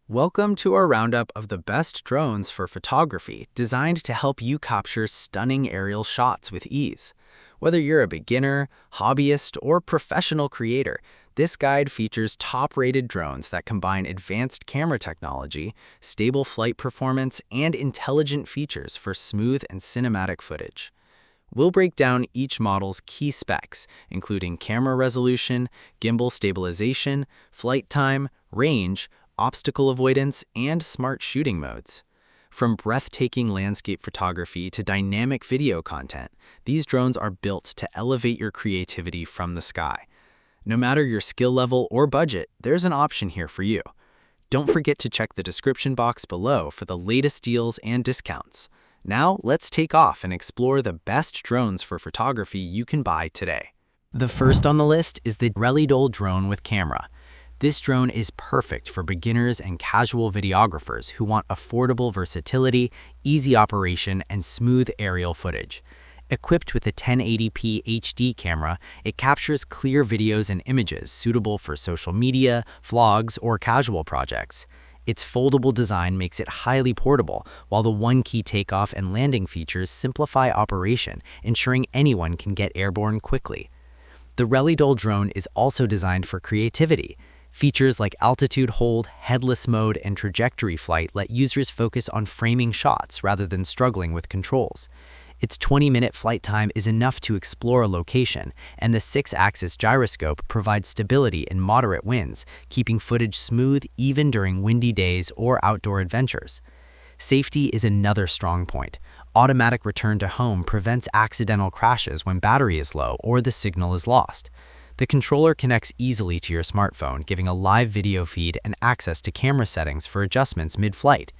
Welcome to our roundup of the best drones for photography designed to help you capture stunning aerial shots with ease. Whether you're a beginner, hobbyist, or professional creator, this guide features top-rated drones that combine advanced camera technology, stable flight performance, and intelligent features for smooth and cinematic footage. We'll break down each model's key specs, including camera resolution, gimbal stabilization, flight time, range, obstacle avoidance, and smart shooting modes. From breathtaking landscape photography to dynamic video content, these drones are built to elevate your creativity from the sky. No matter your skill level or budget, there's an option here for you. Don't forget to check the description box below for the latest deals and discounts. Now, let's take off and explore the best drones for photography you can buy today. The first on the list is the Relidol drone with camera. This drone is perfect for beginners and casual videographers who want affordable versatility, easy operation, and smooth aerial footage. Equipped with a 1080p HD camera, it captures clear videos and images suitable for social media, vlogs, or casual projects. Its foldable design makes it highly portable, while the one-key takeoff and landing features simplify operation, ensuring anyone can get airborne quickly. The Relidol drone is also designed for creativity. Features like altitude hold, headless mode, and trajectory flight let users focus on framing shots rather than struggling with controls. Its 20-minute flight time is enough to explore a location, and the 6-axis gyroscope provides stability in moderate winds, keeping footage smooth even during windy days or outdoor adventures. Safety is another strong point. Automatic return to home prevents accidental crashes when battery is low or the signal is lost. The controller connects easily to your smartphone, giving a live video feed and access to camera settings for adjustments mid-flight.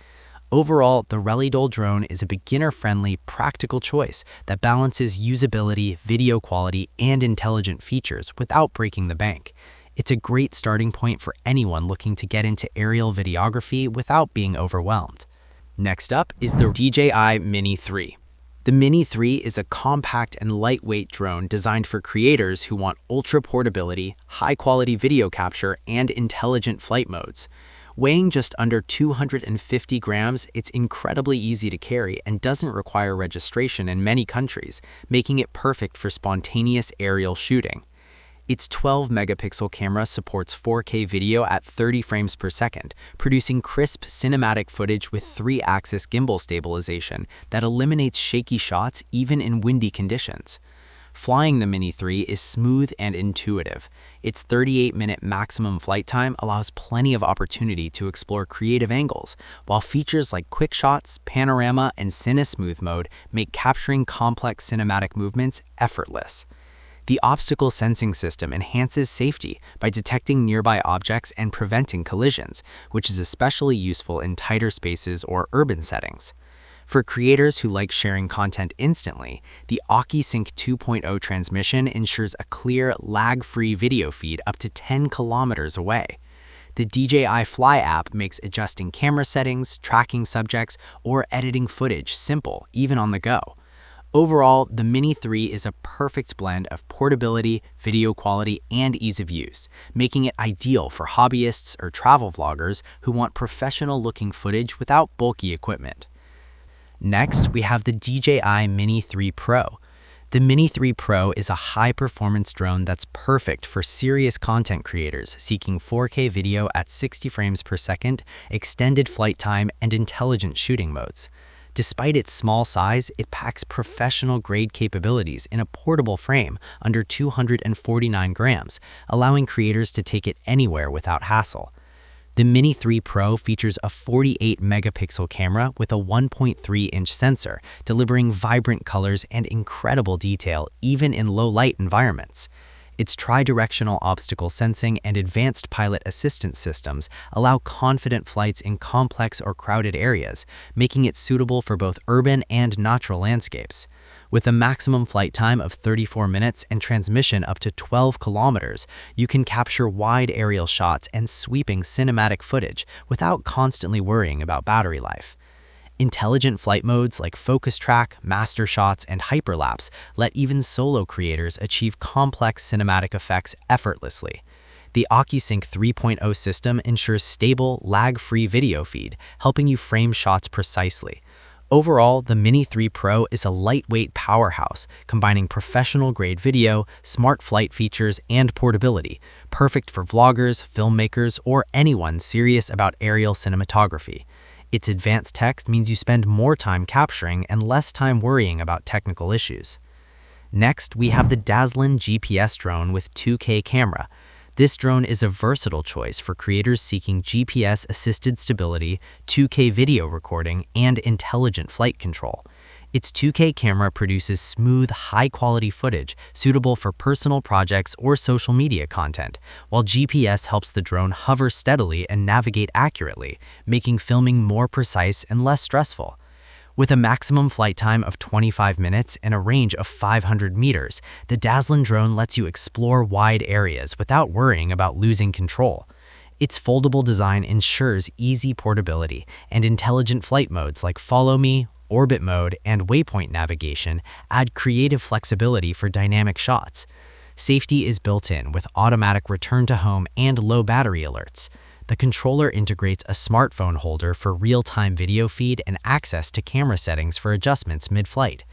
Overall, the Relidol drone is a beginner-friendly, practical choice that balances usability, video quality, and intelligent features without breaking the bank. It's a great starting point for anyone looking to get into aerial videography without being overwhelmed. Next up is the DJI Mini 3. The Mini 3 is a compact and lightweight drone designed for creators who want ultra portability, high-quality video capture, and intelligent flight modes. Weighing just under 250 grams, it's incredibly easy to carry and doesn't require registration in many countries, making it perfect for spontaneous aerial shooting. Its 12-megapixel camera supports 4K video at 30 frames per second, producing crisp cinematic footage with 3-axis gimbal stabilization that eliminates shaky shots even in windy conditions. Flying the Mini 3 is smooth and intuitive. Its 38-minute maximum flight time allows plenty of opportunity to explore creative angles, while features like quick shots, panorama, and CineSmooth mode make capturing complex cinematic movements effortless. The obstacle sensing system enhances safety by detecting nearby objects and preventing collisions, which is especially useful in tighter spaces or urban settings. For creators who like sharing content instantly, the OcuSync 2.0 transmission ensures a clear, lag-free video feed up to 10 kilometers away. The DJI Fly app makes adjusting camera settings, tracking subjects, or editing footage simple, even on the go. Overall, the Mini 3 is a perfect blend of portability, video quality, and ease of use, making it ideal for hobbyists or travel vloggers who want professional-looking footage without bulky equipment. Next, we have the DJI Mini 3 Pro. The Mini 3 Pro is a high-performance drone that's perfect for serious content creators seeking 4K video at 60 frames per second, extended flight time, and intelligent shooting modes. Despite its small size, it packs professional-grade capabilities in a portable frame under 249 grams, allowing creators to take it anywhere without hassle. The Mini 3 Pro features a 48-megapixel camera with a 1.3-inch sensor, delivering vibrant colors and incredible detail even in low-light environments. Its tri-directional obstacle sensing and advanced pilot assistance systems allow confident flights in complex or crowded areas, making it suitable for both urban and natural landscapes. With a maximum flight time of 34 minutes and transmission up to 12 kilometers, you can capture wide aerial shots and sweeping cinematic footage without constantly worrying about battery life. Intelligent flight modes like focus track, master shots, and hyperlapse let even solo creators achieve complex cinematic effects effortlessly. The OcuSync 3.0 system ensures stable, lag-free video feed, helping you frame shots precisely. Overall, the Mini 3 Pro is a lightweight powerhouse, combining professional-grade video, smart flight features, and portability, perfect for vloggers, filmmakers, or anyone serious about aerial cinematography. Its advanced tech means you spend more time capturing and less time worrying about technical issues. Next, we have the dazzling GPS drone with 2K camera. This drone is a versatile choice for creators seeking GPS-assisted stability, 2K video recording, and intelligent flight control. Its 2K camera produces smooth, high-quality footage suitable for personal projects or social media content, while GPS helps the drone hover steadily and navigate accurately, making filming more precise and less stressful. With a maximum flight time of 25 minutes and a range of 500 meters, the dazzling drone lets you explore wide areas without worrying about losing control. Its foldable design ensures easy portability, and intelligent flight modes like Follow Me, Orbit Mode, and Waypoint navigation add creative flexibility for dynamic shots. Safety is built in with automatic return to home and low battery alerts. The controller integrates a smartphone holder for real-time video feed and access to camera settings for adjustments mid-flight.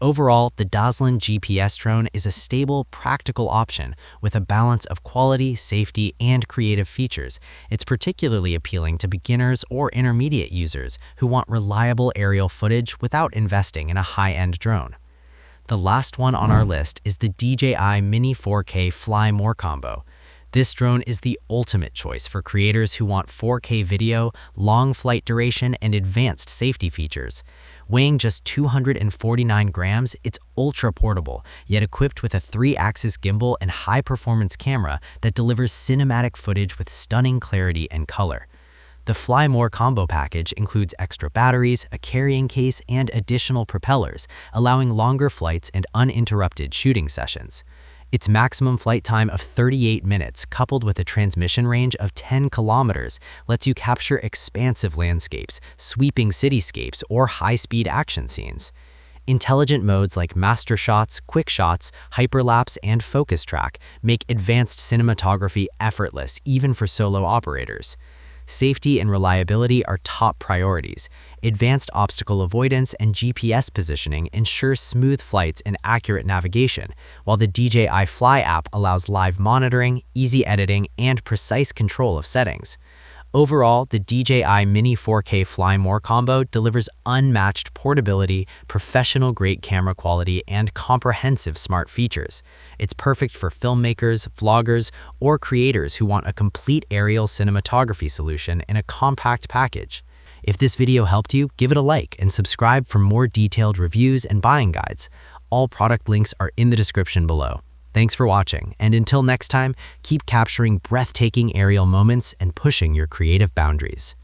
Overall, the dazzling GPS drone is a stable, practical option with a balance of quality, safety, and creative features. It's particularly appealing to beginners or intermediate users who want reliable aerial footage without investing in a high-end drone. The last one on our list is the DJI Mini 4K Fly More combo. This drone is the ultimate choice for creators who want 4K video, long flight duration, and advanced safety features. Weighing just 249 grams, it's ultra-portable, yet equipped with a 3-axis gimbal and high-performance camera that delivers cinematic footage with stunning clarity and color. The Fly More combo package includes extra batteries, a carrying case, and additional propellers, allowing longer flights and uninterrupted shooting sessions. Its maximum flight time of 38 minutes, coupled with a transmission range of 10 kilometers, lets you capture expansive landscapes, sweeping cityscapes, or high-speed action scenes. Intelligent modes like Master Shots, Quick Shots, Hyperlapse, and Focus Track make advanced cinematography effortless even for solo operators. Safety and reliability are top priorities. Advanced obstacle avoidance and GPS positioning ensure smooth flights and accurate navigation, while the DJI Fly app allows live monitoring, easy editing, and precise control of settings. Overall, the DJI Mini 4K Fly More combo delivers unmatched portability, professional-grade camera quality, and comprehensive smart features. It's perfect for filmmakers, vloggers, or creators who want a complete aerial cinematography solution in a compact package. If this video helped you, give it a like and subscribe for more detailed reviews and buying guides. All product links are in the description below. Thanks for watching, and until next time, keep capturing breathtaking aerial moments and pushing your creative boundaries.